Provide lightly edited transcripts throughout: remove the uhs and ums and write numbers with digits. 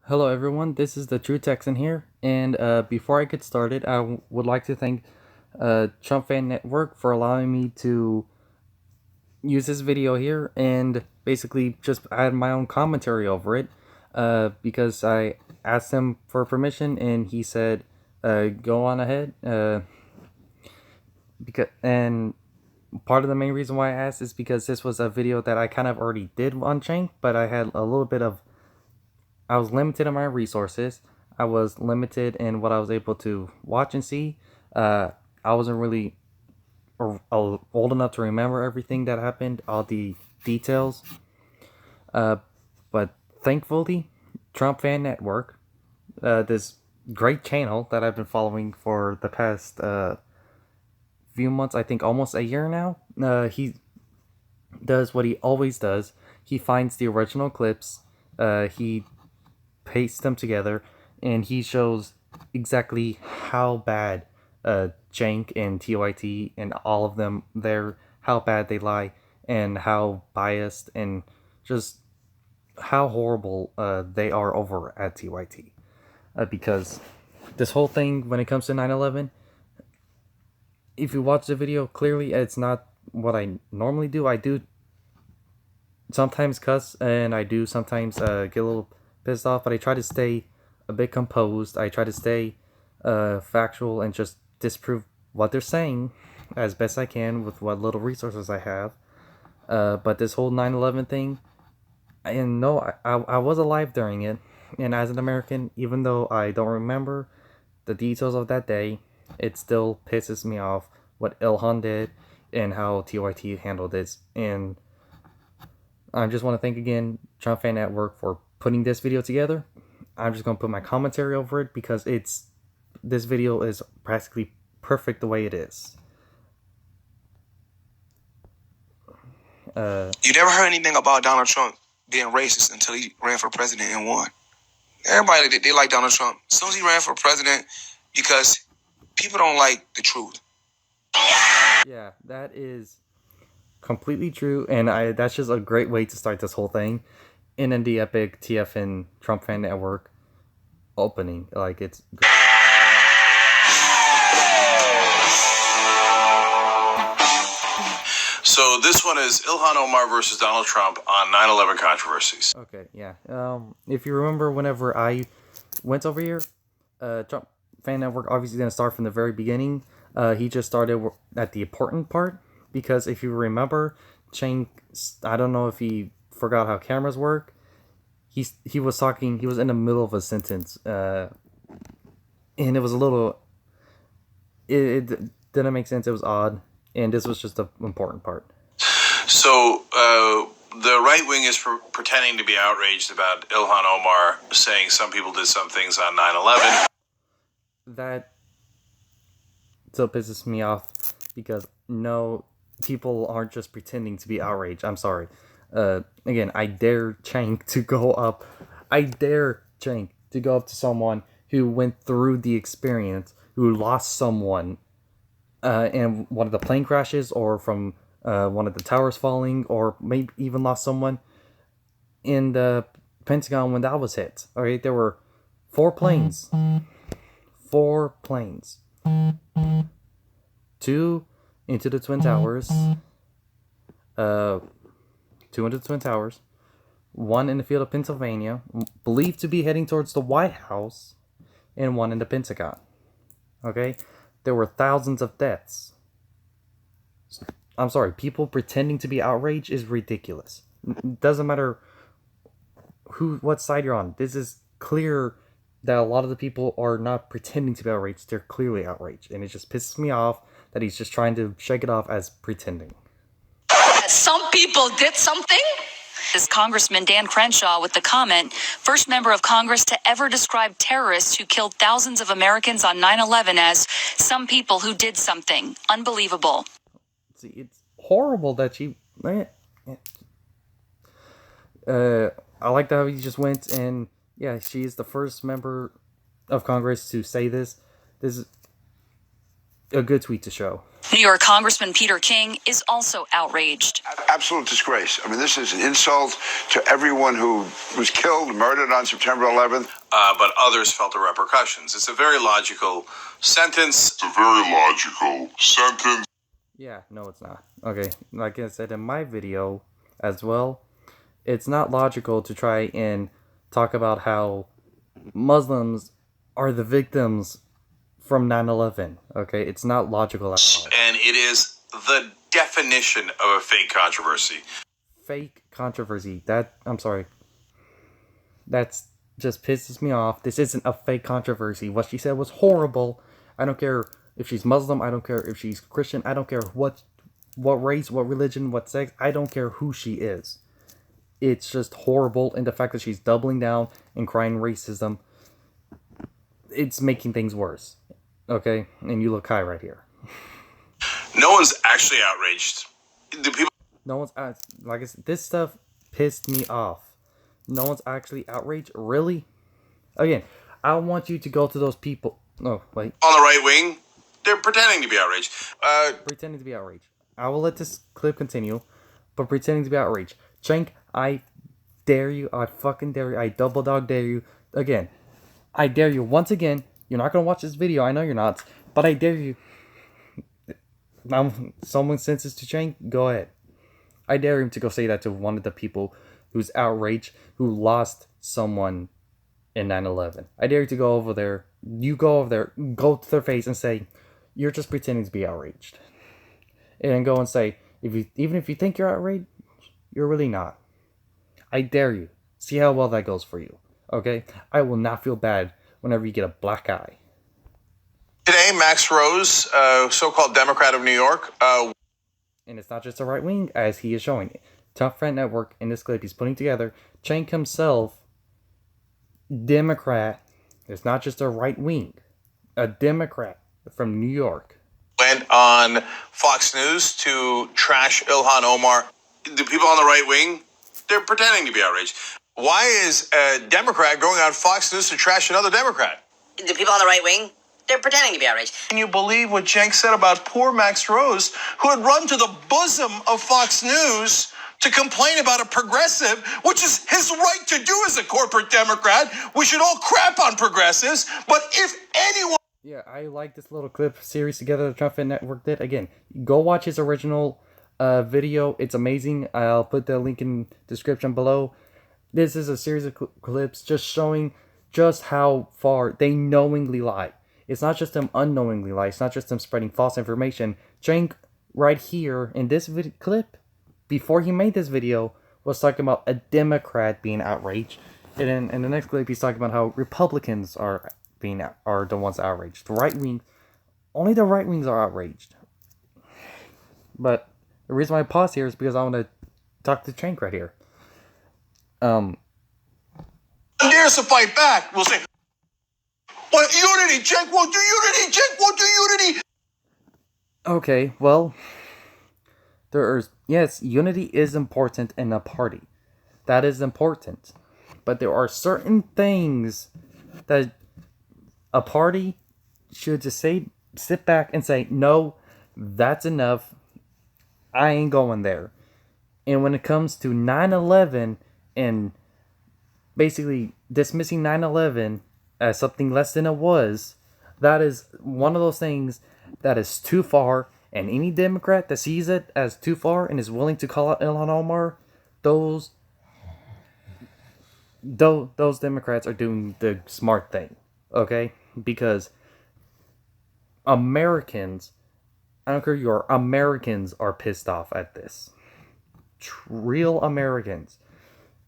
Hello everyone, this is the True Texan here, and before I get started, would like to thank Trump Fan Network for allowing me to use this video here and basically just add my own commentary over it, because I asked him for permission and he said, go on ahead, and part of the main reason why I asked is because this was a video that I kind of already did on Chank, but I was limited in my resources. I was limited in what I was able to watch and see. I wasn't really old enough to remember everything that happened, all the details. But thankfully, Trump Fan Network, this great channel that I've been following for the past few months, I think almost a year now, he does what he always does. He finds the original clips. He paste them together, and he shows exactly how bad Jank and TYT and all of them how bad they lie, and how biased and just how horrible they are over at TYT. Because this whole thing, when it comes to 9/11, if you watch the video, clearly it's not what I normally do. I do sometimes cuss, and I do sometimes get a little pissed off, but I try to stay a bit composed. I try to stay factual and just disprove what they're saying as best I can with what little resources I have. But this whole 9/11 thing, and no, I was alive during it, and as an American, even though I don't remember the details of that day, it still pisses me off what Ilhan did and how TYT handled this. And I just want to thank again Trump Fan Network for putting this video together. I'm just going to put my commentary over it because this video is practically perfect the way it is. You never heard anything about Donald Trump being racist until he ran for president and won. Everybody, they like Donald Trump. As soon as he ran for president, because people don't like the truth. Yeah, that is completely true, and that's just a great way to start this whole thing. And in the epic TFN Trump Fan Network opening, like, it's great. So this one is Ilhan Omar versus Donald Trump on 9/11 controversies. Okay, yeah. If you remember, whenever I went over here, Trump Fan Network obviously didn't start from the very beginning. He just started at the important part, because if you remember, I don't know if he forgot how cameras work. He was talking. He was in the middle of a sentence, and it was a little. It didn't make sense. It was odd, and this was just the important part. So the right wing is pretending to be outraged about Ilhan Omar saying some people did some things on 9/11. That still pisses me off, because no, people aren't just pretending to be outraged. I'm sorry. Again, I dare Chank to go up. I dare Chank to go up to someone who went through the experience, who lost someone in one of the plane crashes, or from one of the towers falling, or maybe even lost someone in the Pentagon when that was hit. All right, there were 4 planes. 4 planes. 2 into the Twin Towers. 2 into the Twin Towers, 1 in the field of Pennsylvania, believed to be heading towards the White House, and 1 in the Pentagon. Okay? There were thousands of deaths. I'm sorry, people pretending to be outraged is ridiculous. It doesn't matter what side you're on. This is clear that a lot of the people are not pretending to be outraged. They're clearly outraged, and it just pisses me off that he's just trying to shake it off as pretending. Some people did something. This Congressman Dan Crenshaw with the comment, first member of Congress to ever describe terrorists who killed thousands of Americans on 9/11 as some people who did something. Unbelievable. See, it's horrible that she... I like how he just went and... Yeah, she is the first member of Congress to say this. This is a good tweet to show. New York Congressman Peter King is also outraged. Absolute disgrace. I mean, this is an insult to everyone who was killed, murdered on September 11th. But others felt the repercussions. It's a very logical sentence. Yeah, no, it's not. Okay, like I said in my video as well, it's not logical to try and talk about how Muslims are the victims from 9/11. Okay, it's not logical at all. And it is the definition of a fake controversy. Fake controversy. I'm sorry. That's just pisses me off. This isn't a fake controversy. What she said was horrible. I don't care if she's Muslim. I don't care if she's Christian. I don't care what race, what religion, what sex. I don't care who she is. It's just horrible. And the fact that she's doubling down and crying racism, it's making things worse. Okay? And you look high right here. No one's actually outraged. The people. No one's, like I said, this stuff pissed me off. No one's actually outraged? Really? Again, I want you to go to those people. Oh, wait. On the right wing, they're pretending to be outraged. Pretending to be outraged. I will let this clip continue, but pretending to be outraged. Cenk, I dare you. I fucking dare you. I double dog dare you. Again, I dare you once again. You're not going to watch this video. I know you're not. But I dare you. Now, someone sends this to Cenk, go ahead. I dare him to go say that to one of the people who's outraged, who lost someone in 9/11. I dare you to go over there. You go over there, go to their face and say, you're just pretending to be outraged. And then go and say, even if you think you're outraged, you're really not. I dare you. See how well that goes for you. Okay? I will not feel bad whenever you get a black eye. Today, Max Rose, so-called Democrat of New York. And it's not just a right wing, as he is showing. TFN Network, in this clip, he's putting together Cenk himself, Democrat. It's not just a right wing. A Democrat from New York. Went on Fox News to trash Ilhan Omar. The people on the right wing, they're pretending to be outraged. Why is a Democrat going on Fox News to trash another Democrat? The people on the right wing, they're pretending to be outraged. Can you believe what Cenk said about poor Max Rose, who had run to the bosom of Fox News to complain about a progressive, which is his right to do as a corporate Democrat? We should all crap on progressives, but if anyone... Yeah, I like this little clip series together the TFN Network did. Again, go watch his original video. It's amazing. I'll put the link in the description below. This is a series of clips just showing just how far they knowingly lie. It's not just them unknowingly lie. It's not just them spreading false information. Cenk, right here in this clip, before he made this video, was talking about a Democrat being outraged. And then in the next clip, he's talking about how Republicans are the ones outraged. The right wing, only the right wings are outraged. But the reason why I pause here is because I want to talk to Cenk right here. dares to fight back will say, well, unity, Cenk won't do unity, Cenk won't do unity. Okay, well, yes, unity is important in a party. That is important. But there are certain things that a party should just sit back and say, no, that's enough. I ain't going there. And when it comes to 9/11 and basically dismissing 9/11 as something less than it was, that is one of those things that is too far. And any Democrat that sees it as too far and is willing to call out Ilhan Omar, those Democrats are doing the smart thing, okay? Because Americans, I don't care who you are, Americans are pissed off at this. Real Americans,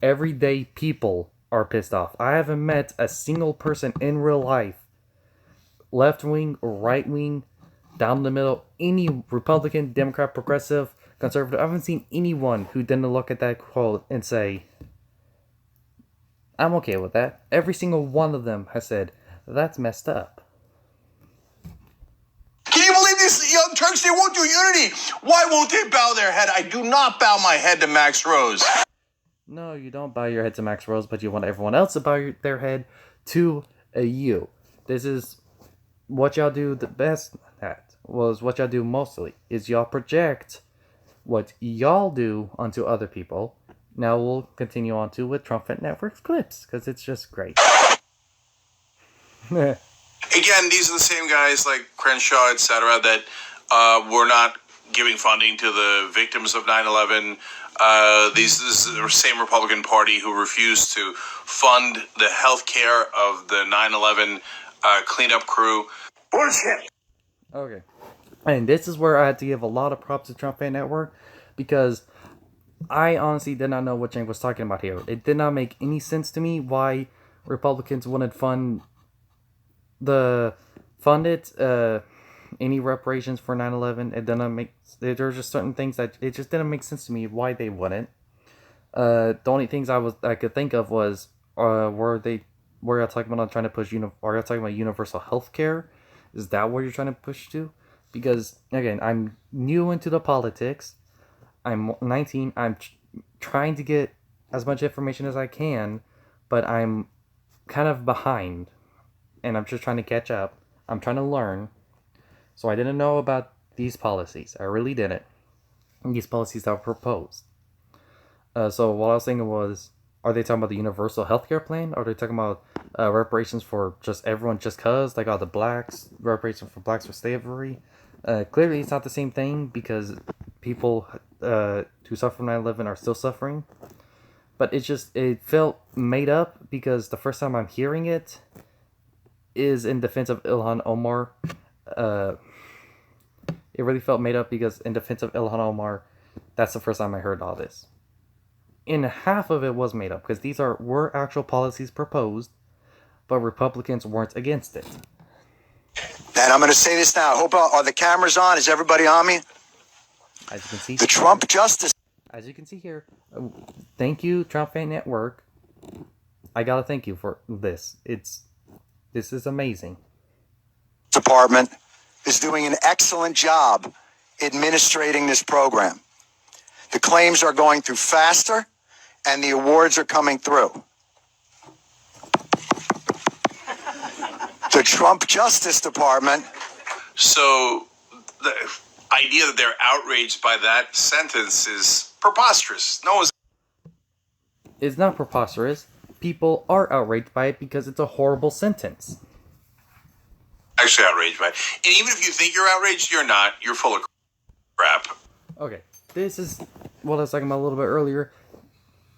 everyday people are pissed off. I haven't met a single person in real life, left wing, right wing, down the middle, any Republican, Democrat, progressive, conservative. I haven't seen anyone who didn't look at that quote and say, I'm okay with that. Every single one of them has said, that's messed up. Can you believe these young Turks? They won't do unity. Why won't they bow their head? I do not bow my head to Max Rose. No, you don't bow your head to Max Rose, but you want everyone else to bow their head to you. This is what y'all do the best at. was what y'all do mostly, is y'all project what y'all do onto other people. Now we'll continue on to with Trump Fan Network's clips, because it's just great. Again, these are the same guys like Crenshaw, etc., that were not giving funding to the victims of 9/11. This is the same Republican Party who refused to fund the health care of the 9/11 cleanup crew. Bullshit. Okay. And this is where I had to give a lot of props to Trump Fan Network, because I honestly did not know what Cenk was talking about here. It did not make any sense to me why Republicans wouldn't fund any reparations for 9/11. It didn't make. There were just certain things that it just didn't make sense to me why they wouldn't. The only things I could think of was were y'all talking about trying to push are y'all talking about universal health care? Is that what you're trying to push to? Because again, I'm new into the politics. I'm 19. I'm trying to get as much information as I can, but I'm kind of behind, and I'm just trying to catch up. I'm trying to learn. So I didn't know about these policies. I really didn't. These policies that were proposed. So what I was thinking was, are they talking about the universal healthcare plan? Or are they talking about reparations for just everyone just cause? Like all the blacks, reparations for blacks for slavery? Clearly it's not the same thing, because people who suffer from 9/11 are still suffering. But it felt made up, because the first time I'm hearing it is in defense of Ilhan Omar. It really felt made up, because in defense of Ilhan Omar, that's the first time I heard all this. And half of it was made up, because these were actual policies proposed, but Republicans weren't against it. And I'm going to say this now. I hope are the cameras on? Is everybody on me? As you can see, the Trump Justice. As you can see here, thank you, Trump Fan Network. I gotta thank you for this. This is amazing. Department is doing an excellent job administrating this program. The claims are going through faster, and the awards are coming through. The Trump Justice Department. So the idea that they're outraged by that sentence is preposterous. No one's. It's not preposterous. People are outraged by it because it's a horrible sentence. Actually outraged by it. And even if you think you're outraged, you're not. You're full of crap. Okay, this is what I was talking about a little bit earlier.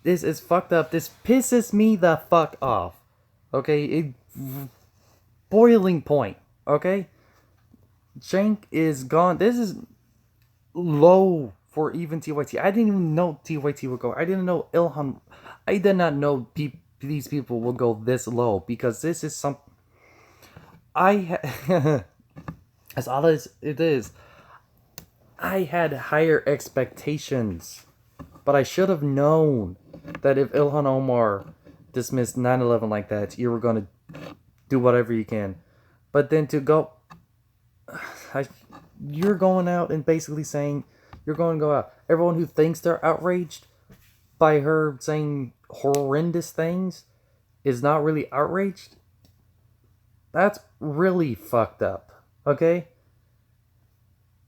This is fucked up. This pisses me the fuck off. Okay, boiling point. Okay, Cenk is gone. This is low for even TYT. I didn't even know TYT would go. I didn't know Ilhan. I did not know these people will go this low, because this is some. As odd as it is, I had higher expectations, but I should have known that if Ilhan Omar dismissed 9/11 like that, you were going to do whatever you can. But then to go, you're going out and basically saying, you're going to go out. Everyone who thinks they're outraged by her saying horrendous things is not really outraged. That's really fucked up, okay?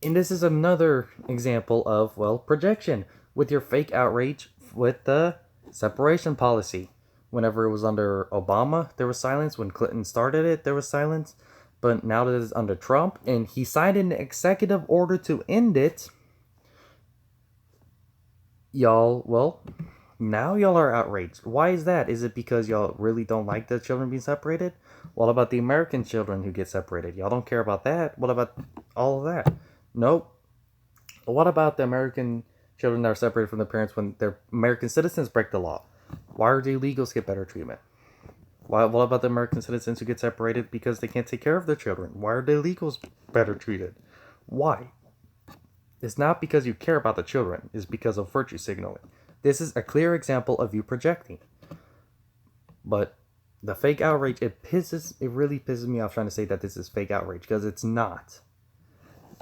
And this is another example of, well, projection with your fake outrage with the separation policy. Whenever it was under Obama, there was silence. When Clinton started it, there was silence. But now that it's under Trump, and he signed an executive order to end it, now y'all are outraged. Why is that? Is it because y'all really don't like the children being separated? What about the American children who get separated? Y'all don't care about that? What about all of that? Nope. What about the American children that are separated from their parents when their American citizens break the law? Why do illegals get better treatment? What about the American citizens who get separated because they can't take care of their children? Why are the illegals better treated? Why? It's not because you care about the children. It's because of virtue signaling. This is a clear example of you projecting. But the fake outrage, it really pisses me off trying to say that this is fake outrage, because it's not.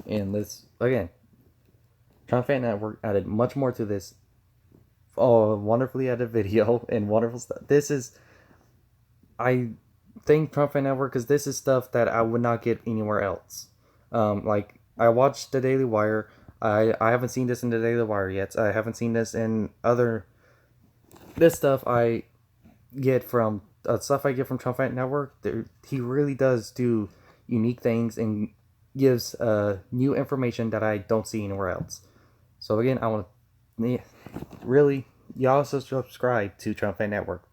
And this, again, Trump Fan Network added much more to this. Oh, wonderfully edited video and wonderful stuff. I thank Trump Fan Network, because this is stuff that I would not get anywhere else. Like I watched the Daily Wire. I haven't seen this in the Daily Wire yet. I haven't seen this in other. This stuff I get from stuff I get from Trump Fan Network. He really does do unique things and gives new information that I don't see anywhere else. So again, I want to really y'all also subscribe to Trump Fan Network.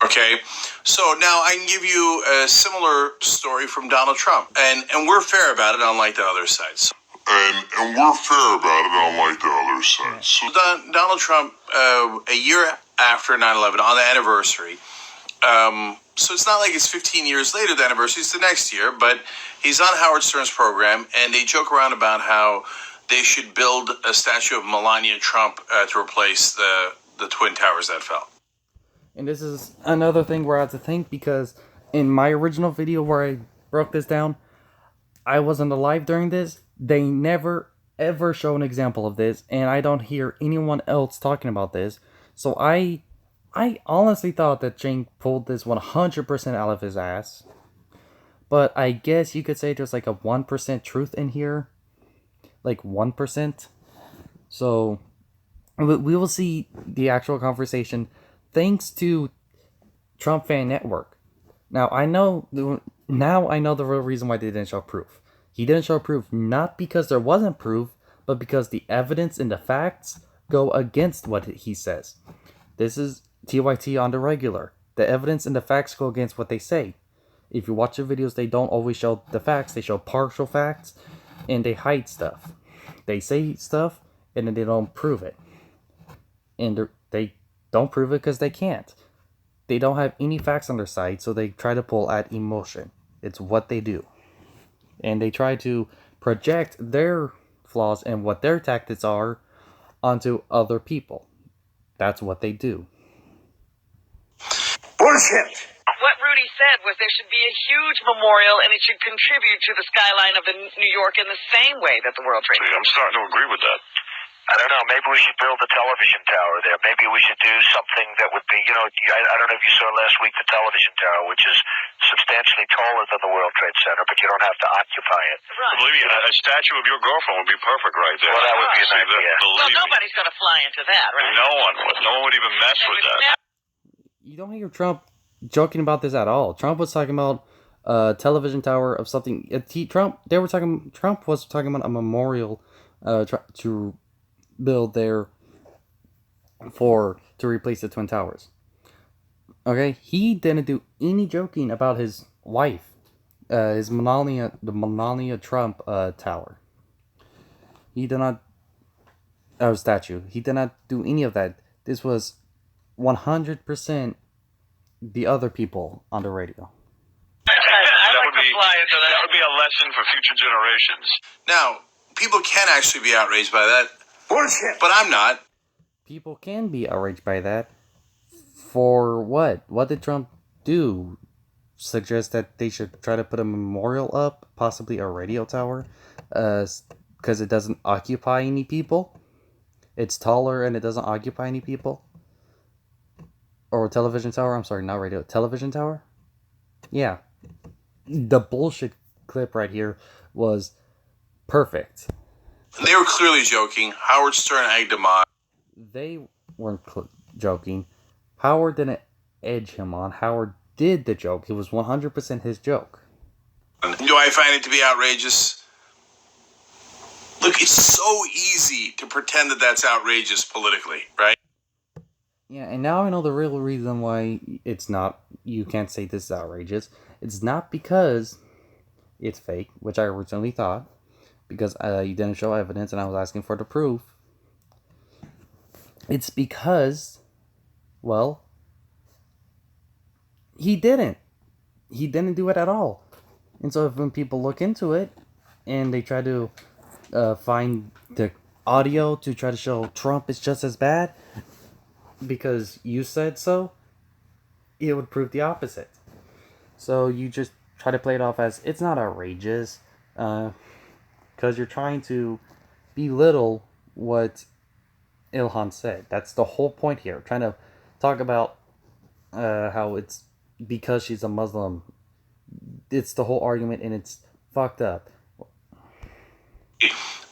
Okay, so now I can give you a similar story from Donald Trump, and we're fair about it, unlike the other sides. And we're fair about it, unlike the other side. So Donald Trump, a year after 9/11, on the anniversary. So it's not like it's 15 years later, the anniversary, it's the next year, but he's on Howard Stern's program, and they joke around about how they should build a statue of Melania Trump to replace the Twin Towers that fell. And this is another thing where I have to think, because in my original video where I broke this down, I wasn't alive during this. They never ever show an example of this, and I don't hear anyone else talking about this. So I honestly thought that Cenk pulled this 100% out of his ass. But I guess you could say there's like a 1% truth in here. Like 1%. So we will see the actual conversation thanks to Trump Fan Network. Now I know the real reason why they didn't show proof. He didn't show proof not because there wasn't proof, but because the evidence and the facts go against what he says. This is TYT on the regular. The evidence and the facts go against what they say. If you watch the videos, they don't always show the facts. They show partial facts, and they hide stuff. They say stuff, and then they don't prove it. And they don't prove it because they can't. They don't have any facts on their side, so they try to pull at emotion. It's what they do. And they try to project their flaws and what their tactics are onto other people. That's what they do. Bullshit. What Rudy said was there should be a huge memorial and it should contribute to the skyline of New York in the same way that the World Trade Center. I'm starting to agree with that. I don't know. Maybe we should build a television tower there. Maybe we should do something that would be, I don't know if you saw last week the television tower, which is substantially taller than the World Trade Center, but you don't have to occupy it. Right. Believe me, a statue of your girlfriend would be perfect right there. Well, that would be a nice idea. Well, nobody's going to fly into that, right? No one would. No one would even mess with that. You don't hear Trump joking about this at all. Trump was talking about a television tower of something. Trump was talking about a memorial to build there to replace the Twin Towers. Okay, he didn't do any joking about his wife, the Melania Trump tower. He did not, statue. He did not do any of that. This was 100% the other people on the radio. That would be a lesson for future generations. Now, people can actually be outraged by that. Bullshit. But I'm not. People can be outraged by that. For what? What did Trump do? Suggest that they should try to put a memorial up, possibly a radio tower, because it doesn't occupy any people. It's taller and it doesn't occupy any people. Or television tower. I'm sorry, not radio. Television tower? Yeah. The bullshit clip right here was perfect. They were clearly joking. Howard Stern egged them on. They weren't joking. Howard didn't edge him on. Howard did the joke. It was 100% his joke. Do I find it to be outrageous? Look, it's so easy to pretend that that's outrageous politically, right? Yeah, and now I know the real reason why it's not. You can't say this is outrageous. It's not because it's fake, which I originally thought. Because you didn't show evidence and I was asking for the proof. It's because, well, he didn't. He didn't do it at all. And so when people look into it and they try to find the audio to try to show Trump is just as bad because you said so, it would prove the opposite. So you just try to play it off as it's not outrageous. Because you're trying to belittle what Ilhan said. That's the whole point here. Trying to talk about how it's because she's a Muslim. It's the whole argument, and it's fucked up.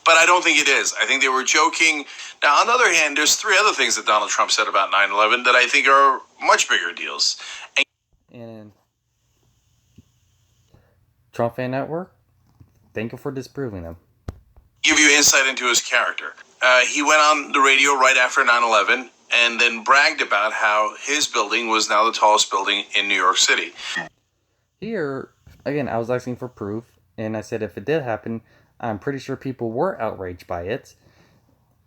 But I don't think it is. I think they were joking. Now, on the other hand, there's 3 other things that Donald Trump said about 9/11 that I think are much bigger deals. And Trump Fan Network, thank you for disproving them. Give you insight into his character. He went on the radio right after 9/11 and then bragged about how his building was now the tallest building in New York City. Here, again, I was asking for proof, and I said if it did happen, I'm pretty sure people were outraged by it.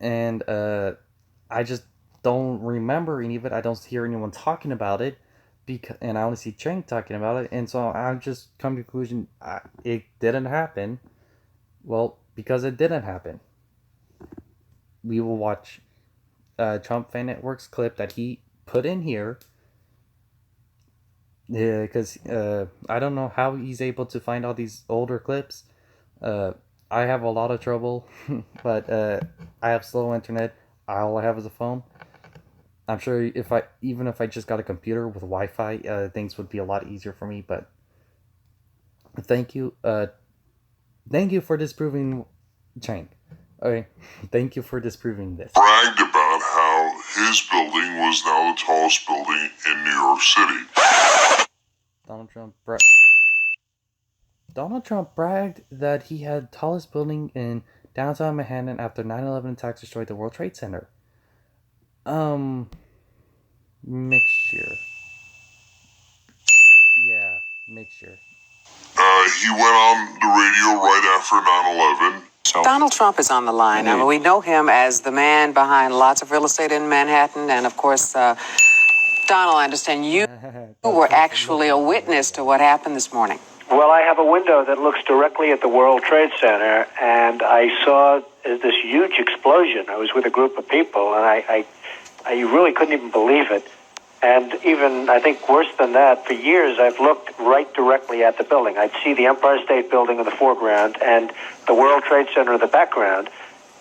And I just don't remember any of it. I don't hear anyone talking about it. And I only see Chang talking about it. And so I'm just come to the conclusion it didn't happen. Well, because it didn't happen. We will watch Trump Fan Network's clip that he put in here. Yeah, because I don't know how he's able to find all these older clips. I have a lot of trouble, but I have slow internet. All I have is a phone. I'm sure even if I just got a computer with Wi-Fi, things would be a lot easier for me. But thank you for disproving Chang. Okay, thank you for disproving this. Bragged about how his building was now the tallest building in New York City. Donald Trump bragged that he had tallest building in downtown Manhattan after 9/11 attacks destroyed the World Trade Center. Mixture. Yeah, mixture. He went on the radio right after 9/11. Donald Trump is on the line. I mean, we know him as the man behind lots of real estate in Manhattan. And, of course, Donald, I understand you were actually a witness to what happened this morning. Well, I have a window that looks directly at the World Trade Center, and I saw this huge explosion. I was with a group of people, and I really couldn't even believe it. And even, I think, worse than that, for years I've looked right directly at the building. I'd see the Empire State Building in the foreground and the World Trade Center in the background,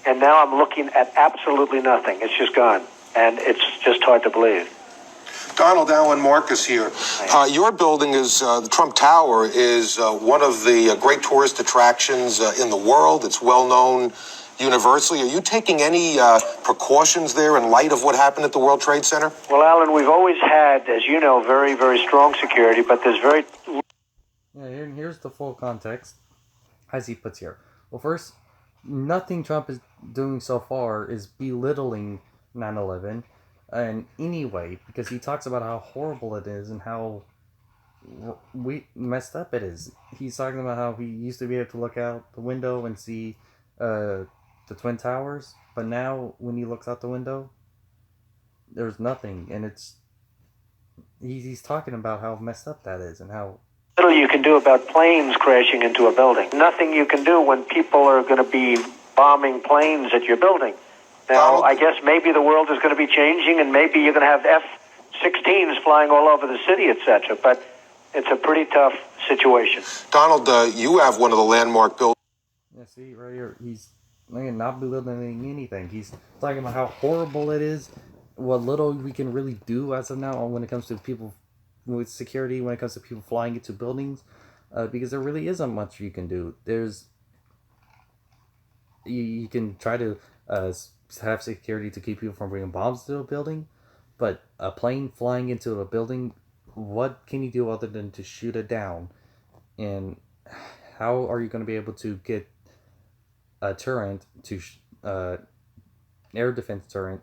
and now I'm looking at absolutely nothing. It's just gone, and it's just hard to believe. Donald, Alan Marcus here. Your building is, the Trump Tower, is one of the great tourist attractions in the world. It's well known universally. Are you taking any precautions there in light of what happened at the World Trade Center? Well, Alan, we've always had, as you know, very, very strong security, but there's very... Yeah, here's the full context, as he puts here. Well, first, nothing Trump is doing so far is belittling 9/11 in any way, because he talks about how horrible it is and how messed up it is. He's talking about how he used to be able to look out the window and see the Twin Towers, but now when he looks out the window, there's nothing, and he's talking about how messed up that is and how little you can do about planes crashing into a building. Nothing you can do when people are going to be bombing planes at your building. Now, I guess maybe the world is going to be changing, and maybe you're going to have F-16s flying all over the city, etc., but it's a pretty tough situation. Donald, you have one of the landmark buildings. Yeah, see, right here, he's not belittling anything. He's talking about how horrible it is, what little we can really do as of now when it comes to people with security, when it comes to people flying into buildings, because there really isn't much you can do. You can try to have security to keep people from bringing bombs to a building, but a plane flying into a building, what can you do other than to shoot it down? And how are you going to be able to get a turret to air defense turret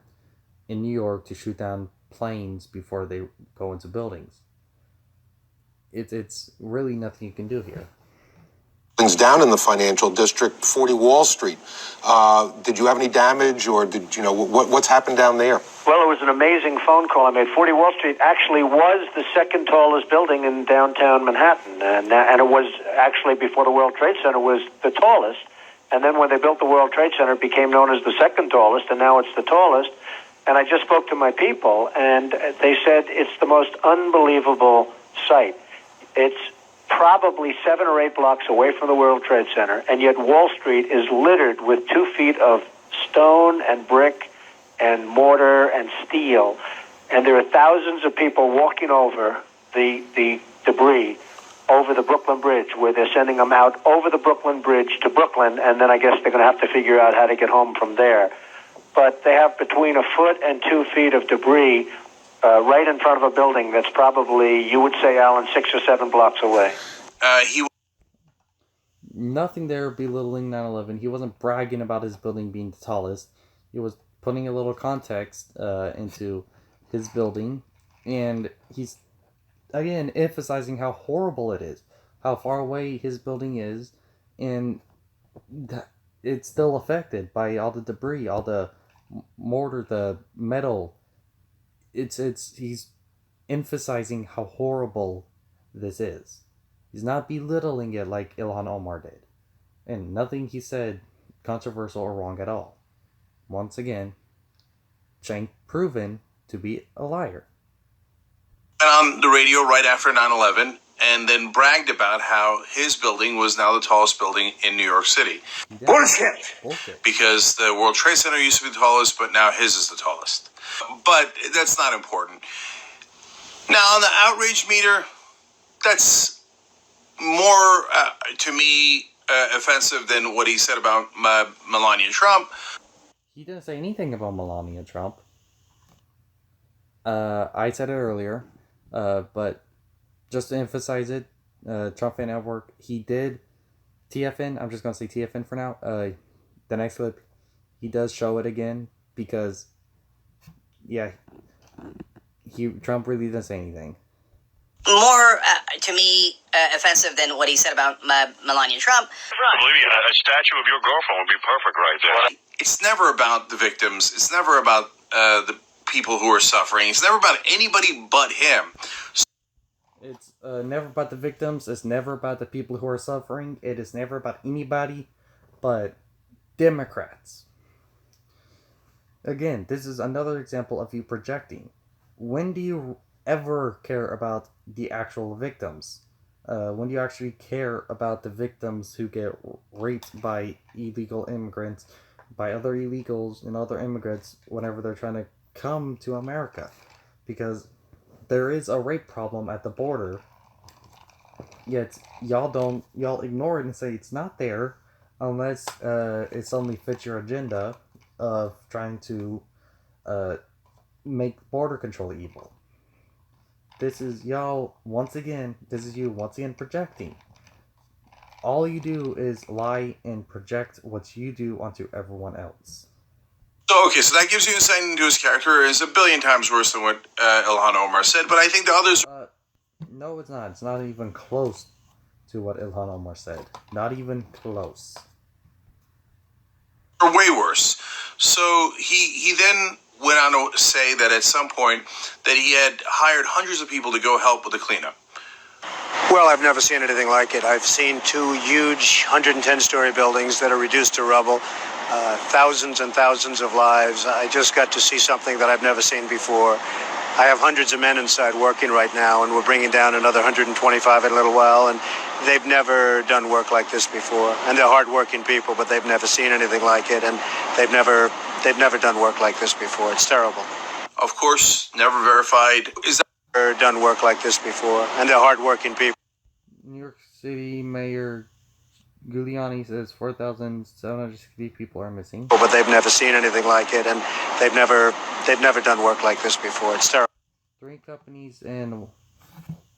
in New York to shoot down planes before they go into buildings? It's really nothing you can do here. Down in the financial district, 40 Wall Street. Did you have any damage, or did you know what's happened down there? Well, it was an amazing phone call I made. 40 Wall Street actually was the second tallest building in downtown Manhattan, and it was actually, before the World Trade Center, was the tallest. And then when they built the World Trade Center, it became known as the second tallest, and now it's the tallest. And I just spoke to my people, and they said it's the most unbelievable sight. It's probably 7 or 8 blocks away from the World Trade Center, and yet Wall Street is littered with 2 feet of stone and brick and mortar and steel, and there are thousands of people walking over the debris over the Brooklyn Bridge, where they're sending them out over the Brooklyn Bridge to Brooklyn, and then I guess they're going to have to figure out how to get home from there. But they have between a foot and 2 feet of debris right in front of a building that's probably, you would say, Alan, 6 or 7 blocks away. Nothing there belittling 9/11. He wasn't bragging about his building being the tallest. He was putting a little context into his building, and he's again emphasizing how horrible it is, how far away his building is, and that it's still affected by all the debris, all the mortar, the metal. He's emphasizing how horrible this is. He's not belittling it like Ilhan Omar did. And nothing he said controversial or wrong at all. Once again, Cenk proven to be a liar. On the radio right after 9/11 and then bragged about how his building was now the tallest building in New York City. Bullshit. Because the World Trade Center used to be the tallest, but now his is the tallest. But that's not important. Now, on the outrage meter, that's more, to me, offensive than what he said about Melania Trump. He didn't say anything about Melania Trump. I said it earlier, but just to emphasize it, Trump Fan Network, he did TFN. I'm just going to say TFN for now. The next clip, he does show it again because, yeah, Trump really didn't say anything. More, to me, offensive than what he said about Melania Trump. Believe me, a statue of your girlfriend would be perfect right there. It's never about the victims. It's never about the people who are suffering. It's never about anybody but him. It's never about the victims. It's never about the people who are suffering. It is never about anybody but Democrats. Again, this is another example of you projecting. When do you ever care about the actual victims? When do you actually care about the victims who get raped by illegal immigrants, by other illegals and other immigrants whenever they're trying to come to America? Because there is a rape problem at the border, yet y'all ignore it and say it's not there unless it only fits your agenda of trying to make border control evil. This is you once again projecting. All you do is lie and project what you do onto everyone else. So, okay, so that gives you insight into his character. It's a billion times worse than what Ilhan Omar said, but I think the others... No, it's not. It's not even close to what Ilhan Omar said. Not even close. ...are way worse. So, he then went on to say that at some point that he had hired hundreds of people to go help with the cleanup. Well, I've never seen anything like it. I've seen 2 huge 110-story buildings that are reduced to rubble. Thousands and thousands of lives. I just got to see something that I've never seen before. I have hundreds of men inside working right now, and we're bringing down another 125 in a little while, and they've never done work like this before. And they're hardworking people, but they've never seen anything like it, and they've never done work like this before. It's terrible. Of course, never verified. Is that never done work like this before, and they're hardworking people. New York City Mayor Giuliani says 4,760 people are missing. But they've never seen anything like it, and they've never done work like this before. It's terrible. 3 companies and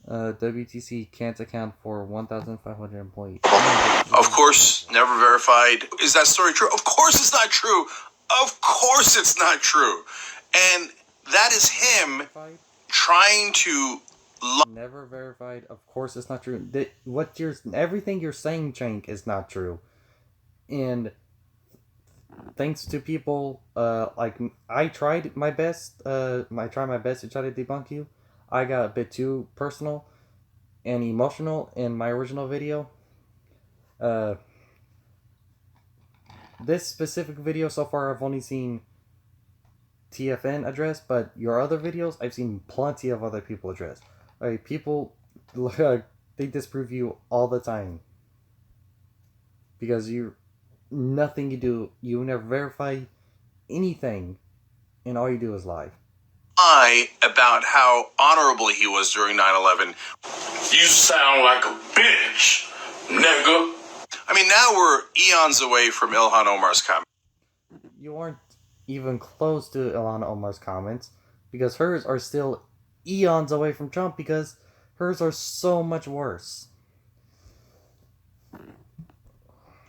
WTC can't account for 1,500 employees. Of course, never verified. Is that story true? Of course it's not true. Of course it's not true. And that is him trying to... Never verified. Of course it's not true. Everything you're saying, Cenk, is not true. And thanks to people like I tried my best. I tried my best to try to debunk you. I got a bit too personal and emotional in my original video. This specific video so far, I've only seen TFN address, but your other videos, I've seen plenty of other people address. People, they disprove you all the time. Because nothing you do, you never verify anything, and all you do is lie. About how honorable he was during 9/11. You sound like a bitch, nigga. I mean, now we're eons away from Ilhan Omar's comment. You aren't even close to Ilhan Omar's comments, because hers are still eons away from Trump, because hers are so much worse.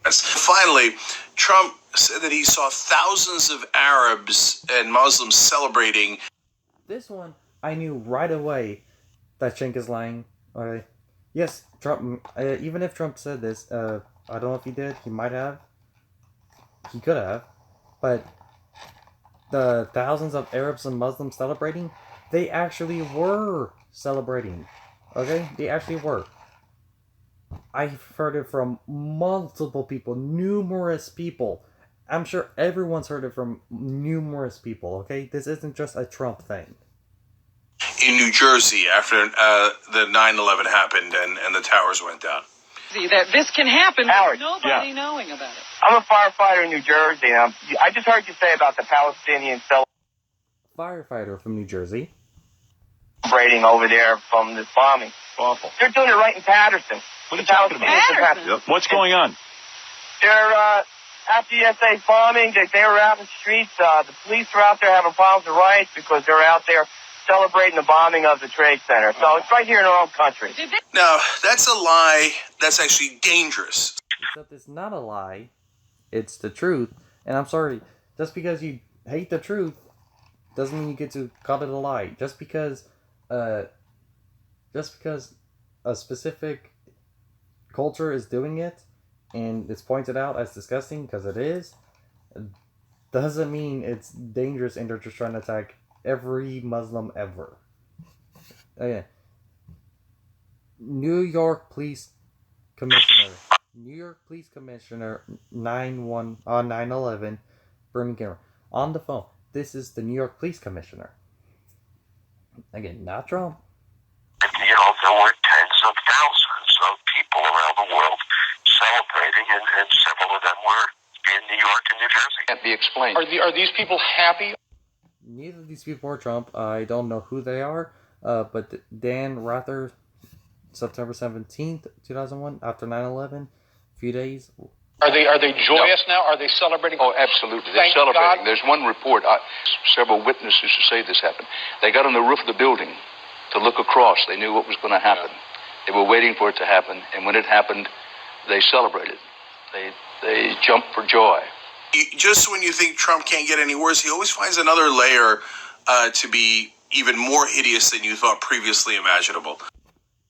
Finally, Trump said that he saw thousands of Arabs and Muslims celebrating. This one, I knew right away that Cenk is lying. Okay. Yes, Trump, even if Trump said this, I don't know if he did, he might have. He could have. But the thousands of Arabs and Muslims celebrating, they actually were celebrating. Okay? They actually were. I've heard it from multiple people, numerous people. I'm sure everyone's heard it from numerous people, okay? This isn't just a Trump thing. In New Jersey after the 9/11 happened and the towers went down. See, that this can happen Howard, with nobody knowing about it. I'm a firefighter in New Jersey, and I just heard you say about the Palestinians Firefighter from New Jersey. celebrating over there from this bombing. Awful. They're doing it right in Patterson. What are you talking about? Patterson. Yep. What's going on? They're, after yesterday's bombing, they were out in the streets. The police are out there having problems with riots because they're out there celebrating the bombing of the Trade Center. So it's right here in our own country. Now, that's a lie. That's actually dangerous. Except it's not a lie. It's the truth. And I'm sorry, just because you hate the truth doesn't mean you get to call it a lie. Just because a specific culture is doing it and it's pointed out as disgusting, because it is, doesn't mean it's dangerous and they're just trying to attack every Muslim ever. Okay. New York Police Commissioner 9/11 Birmingham on the phone. This is the New York Police Commissioner. Again, not Trump. You know, there were tens of thousands of people around the world celebrating, and several of them were in New York and New Jersey. Can't be explained. Are these people happy? Neither of these people are Trump. I don't know who they are, but Dan Rather, September 17th, 2001, after 9/11, a few days. Are they joyous now? Are they celebrating? Oh, absolutely. They're celebrating. God. There's one report, several witnesses who say this happened. They got on the roof of the building to look across. They knew what was going to happen. Yeah. They were waiting for it to happen, and when it happened, they celebrated. They jumped for joy. Just when you think Trump can't get any worse, he always finds another layer to be even more hideous than you thought previously imaginable.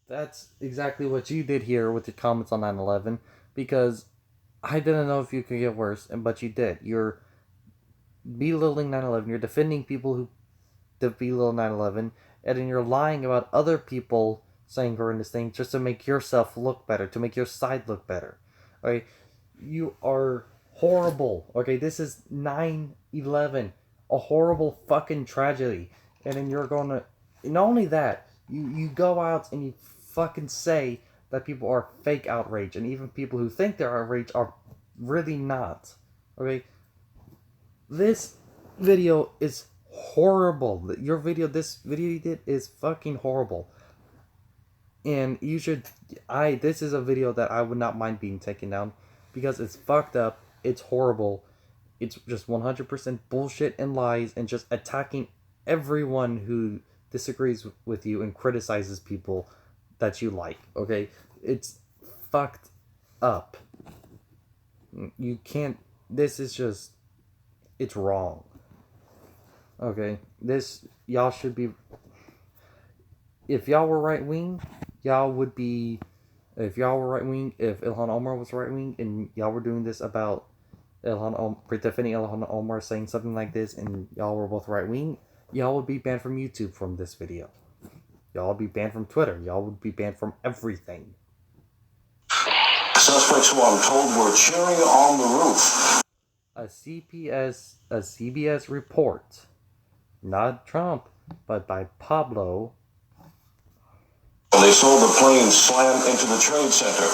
That's exactly what you did here with your comments on 9/11, because I didn't know if you could get worse, but you did. You're belittling 9/11, you're defending people who belittle 9/11, and then you're lying about other people saying horrendous things just to make yourself look better, to make your side look better. Okay? You are horrible. Okay, this is 9/11, a horrible fucking tragedy. And then you're gonna, not only that, you go out and you fucking say that people are fake outrage, and even people who think they're outraged are really not. Okay, this video is horrible. This video you did is fucking horrible. And you should, this is a video that I would not mind being taken down, because it's fucked up, it's horrible, it's just 100% bullshit and lies, and just attacking everyone who disagrees with you and criticizes people that you like, okay? It's fucked up. You can't, this is just, it's wrong. Okay, y'all should be, if y'all were right-wing, y'all would be, if y'all were right-wing, if Ilhan Omar was right-wing, and y'all were doing this about defending Ilhan Omar saying something like this, and y'all were both right-wing, y'all would be banned from YouTube from this video. Y'all would be banned from Twitter. Y'all would be banned from everything. Suspects who I'm told were cheering on the roof. A CBS report, not Trump, but by Pablo. They saw the plane slam into the Trade Center.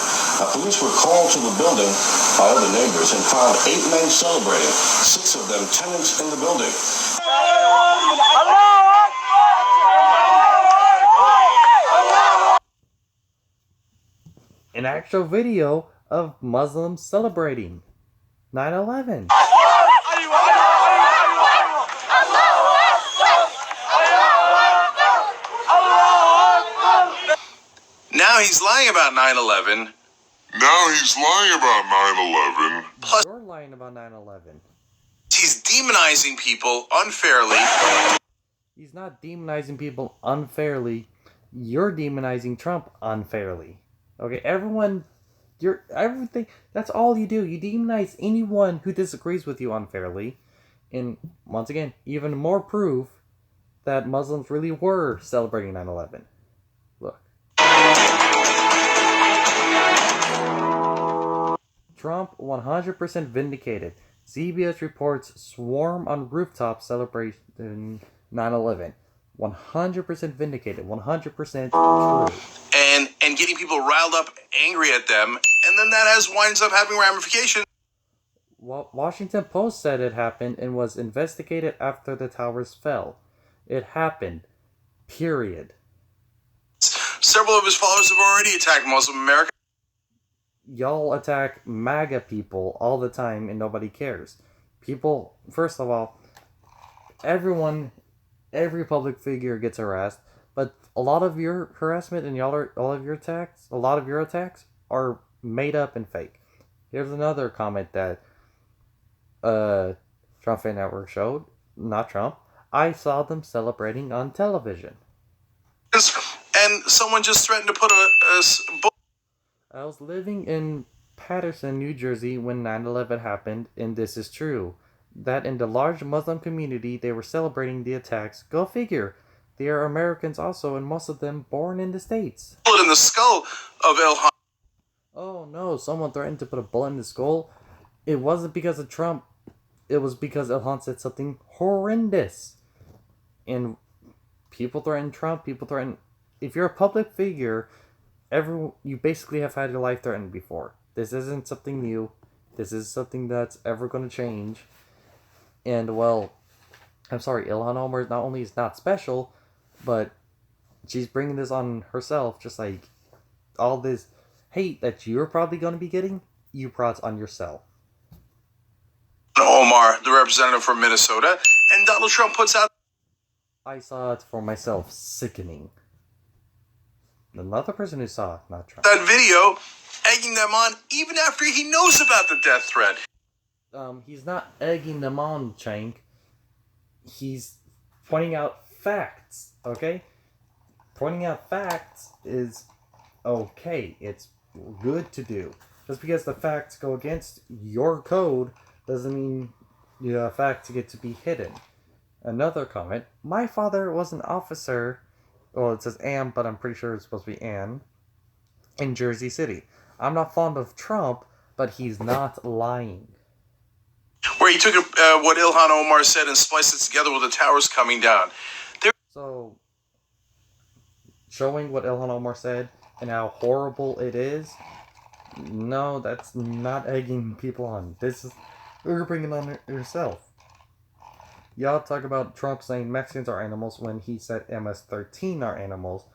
Police were called to the building by other neighbors and found 8 men celebrating, 6 of them tenants in the building. an actual video of Muslims celebrating 9/11. Now he's lying about 9/11. Now he's lying about 9/11. Plus, you're lying about 9/11. He's demonizing people unfairly. He's not demonizing people unfairly. You're demonizing Trump unfairly. Okay, everyone, you're everything. That's all you do. You demonize anyone who disagrees with you unfairly. And once again, even more proof that Muslims really were celebrating 9/11. Look. Trump 100% vindicated. CBS reports swarm on rooftop celebrating 9/11. 100% vindicated. 100% true. And getting people riled up, angry at them, and then that winds up having ramifications. Washington Post said it happened and was investigated after the towers fell. It happened. Period. Several of his followers have already attacked Muslim America. Y'all attack MAGA people all the time and nobody cares. People, first of all, every public figure gets harassed, but a lot of your harassment and a lot of your attacks are made up and fake. Here's another comment that Trump Fan Network showed, not Trump. I saw them celebrating on television. And someone just threatened to put I was living in Patterson, New Jersey when 9/11 happened, and this is true. That in the large Muslim community, they were celebrating the attacks. Go figure. They are Americans also, and most of them born in the States. bullet in the skull of Ilhan. Oh no, someone threatened to put a bullet in his skull. It wasn't because of Trump. It was because Ilhan said something horrendous. And people threaten Trump, if you're a public figure, you basically have had your life threatened before. This isn't something new. This is something that's ever going to change. And well, I'm sorry, Ilhan Omar not only is not special, but she's bringing this on herself, just like all this hate that you're probably going to be getting, you brought on yourself. Omar, the representative from Minnesota, and Donald Trump puts out. I saw it for myself. Sickening. Another person who saw it, not Trump. That video, egging them on even after he knows about the death threat. He's not egging them on, Chank. He's pointing out facts, okay? Pointing out facts is okay. It's good to do. Just because the facts go against your code doesn't mean the facts get to be hidden. Another comment. My father was an officer, well, it says am, but I'm pretty sure it's supposed to be an, in Jersey City. I'm not fond of Trump, but he's not lying. Where he took what Ilhan Omar said and spliced it together with the towers coming down. So, showing what Ilhan Omar said and how horrible it is, no, that's not egging people on. You're bringing on yourself. Y'all talk about Trump saying Mexicans are animals when he said MS-13 are animals,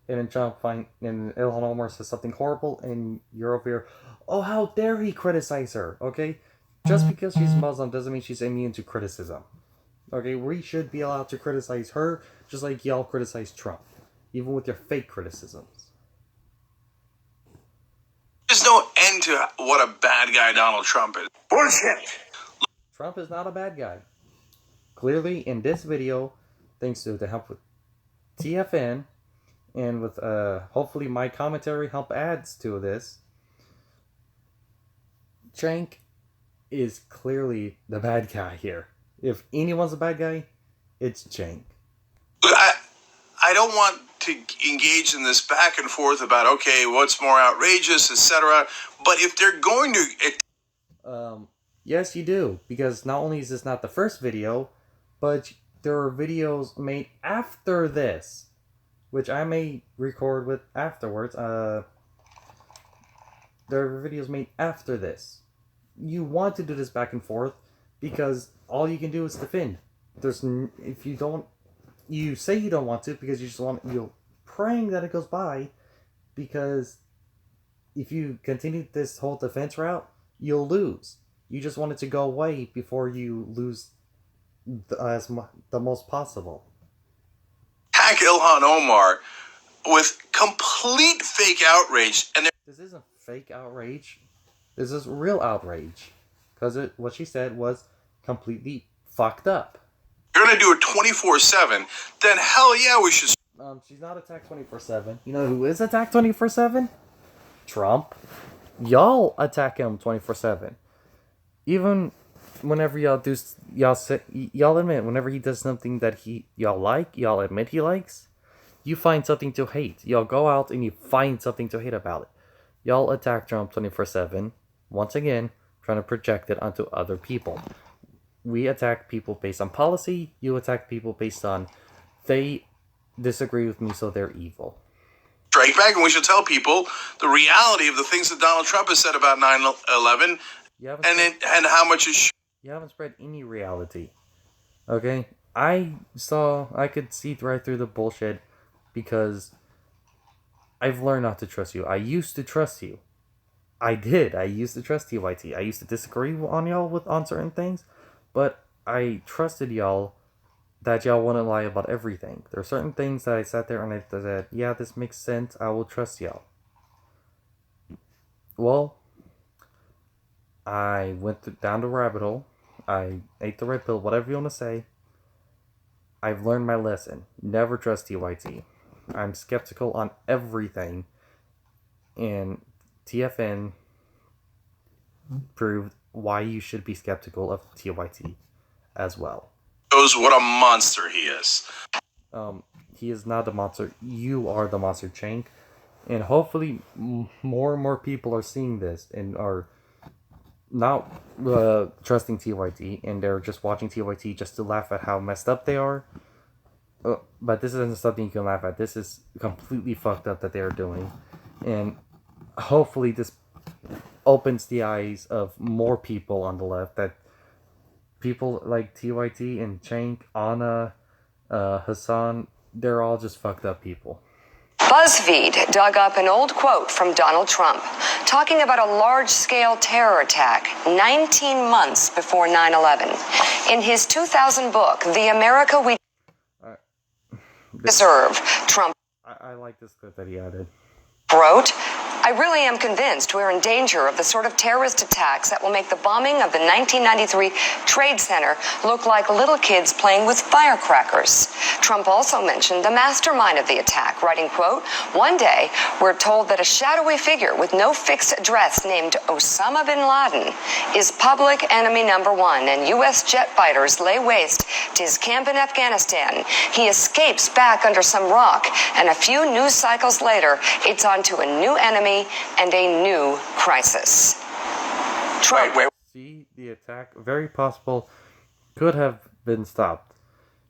and then and Ilhan Omar says something horrible, and you're over here, oh, how dare he criticize her, okay? Just because she's Muslim doesn't mean she's immune to criticism. Okay, we should be allowed to criticize her, just like y'all criticize Trump, even with your fake criticisms. There's no end to what a bad guy Donald Trump is. Bullshit! Trump is not a bad guy. Clearly, in this video, thanks to the help with TFN, and with hopefully my commentary help adds to this, Chank is clearly the bad guy here. If anyone's a bad guy, it's Chank. I don't want to engage in this back and forth about, okay, what's more outrageous, etc. But if they're going to... Yes, you do. Because not only is this not the first video, but there are videos made after this, which I may record with afterwards. There are videos made after this. You want to do this back and forth because all you can do is defend. If you don't, you say you don't want to because you just want, you're praying that it goes by because if you continue this whole defense route, you'll lose. You just want it to go away before you lose the most possible. Hack Ilhan Omar with complete fake outrage, and this isn't fake outrage. This is real outrage, because what she said was completely fucked up. You're gonna do it 24/7, then hell yeah, we should. She's not attacked 24/7. You know who is attacked 24/7? Trump. Y'all attack him 24/7. Even whenever y'all admit whenever he does something that y'all like, y'all admit he likes, you find something to hate. Y'all go out and you find something to hate about it. Y'all attack Trump 24/7. Once again, trying to project it onto other people. We attack people based on policy. You attack people based on they disagree with me, so they're evil. Strike back, and we should tell people the reality of the things that Donald Trump has said about 9/11, and how much is. You haven't spread any reality. Okay, I could see right through the bullshit because I've learned not to trust you. I used to trust you. I did. I used to trust TYT. I used to disagree on y'all on certain things, but I trusted y'all that y'all wouldn't lie about everything. There are certain things that I sat there and I said, yeah, this makes sense. I will trust y'all. Well, I went down the rabbit hole. I ate the red pill, whatever you want to say. I've learned my lesson. Never trust TYT. I'm skeptical on everything. And TFN proved why you should be skeptical of TYT as well. Shows what a monster he is. He is not a monster. You are the monster, Chank. And hopefully more and more people are seeing this and are not trusting TYT, and they're just watching TYT just to laugh at how messed up they are. But this isn't something you can laugh at. This is completely fucked up that they are doing. And hopefully this opens the eyes of more people on the left, that people like TYT and Chank, Anna, Hassan, they're all just fucked up people. BuzzFeed dug up an old quote from Donald Trump talking about a large-scale terror attack 19 months before 9/11. In his 2000 book, The America We Deserve, Trump I like this clip that he added. wrote, I really am convinced we're in danger of the sort of terrorist attacks that will make the bombing of the 1993 Trade Center look like little kids playing with firecrackers. Trump also mentioned the mastermind of the attack, writing, quote, one day we're told that a shadowy figure with no fixed address named Osama bin Laden is public enemy number one, and U.S. jet fighters lay waste to his camp in Afghanistan. He escapes back under some rock, and a few news cycles later, it's on to a new enemy and a new crisis. Trump. See, the attack, very possible, could have been stopped.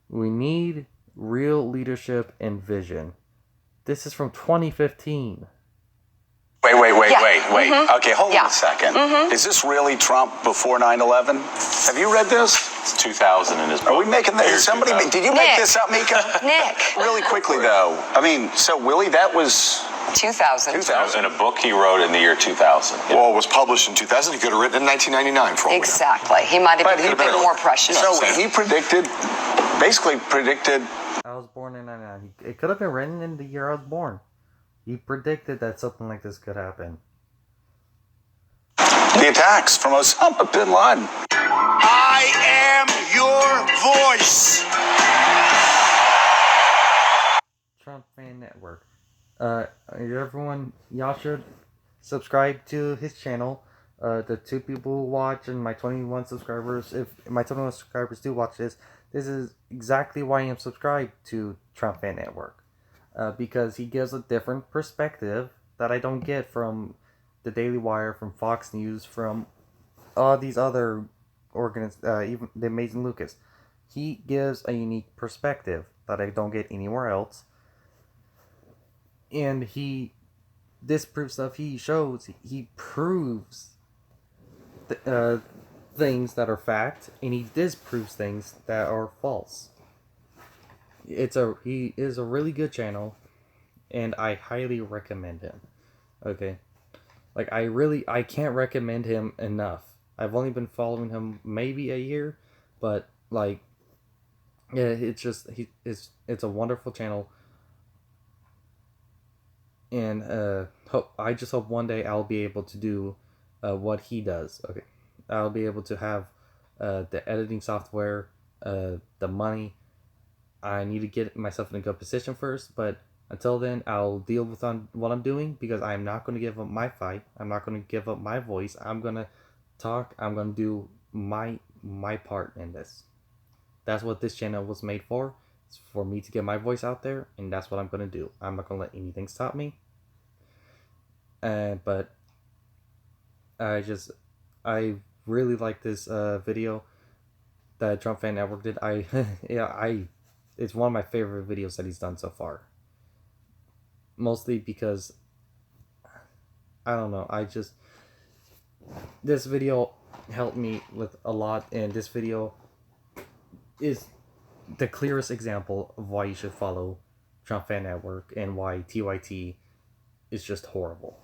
We need real leadership and vision. This is from 2015. Wait. Mm-hmm. Okay, hold on a second. Mm-hmm. Is this really Trump before 9/11? Have you read this? It's 2000 in his book. Are we making this? Did you make this up, Mika? Nick. Really quickly, though. I mean, so Willie, that was 2000. In a book he wrote in the year 2000. Yeah. Well, it was published in 2000. He could have written in 1999 for all we know. Exactly. He might have been more precious. So he basically predicted. I was born in 99. It could have been written in the year I was born. He predicted that something like this could happen. The attacks from Osama bin Laden. I am your voice. Trump Fan Network. Everyone, y'all should subscribe to his channel. The 2 people who watch and my 21 subscribers, if my 21 subscribers do watch this is exactly why I'm subscribed to Trump Fan Network. Because he gives a different perspective that I don't get from the Daily Wire, from Fox News, from all these other even the Amazing Lucas. He gives a unique perspective that I don't get anywhere else. And he disproves stuff. He proves things that are fact, and he disproves things that are false. He is a really good channel, and I highly recommend him. Okay. Like, I can't recommend him enough. I've only been following him maybe a year, but like, yeah, it's just it's a wonderful channel, and I just hope one day I'll be able to do what he does. Okay, I'll be able to have the editing software, the money. I need to get myself in a good position first, but until then, I'll deal with what I'm doing, because I'm not going to give up my fight. I'm not going to give up my voice. I'm going to talk. I'm going to do my part in this. That's what this channel was made for. It's for me to get my voice out there, and that's what I'm going to do. I'm not going to let anything stop me. But I really like this video that Trump Fan Network did. It's one of my favorite videos that he's done so far. Mostly because, I don't know, this video helped me with a lot, and this video is the clearest example of why you should follow Trump Fan Network and why TYT is just horrible.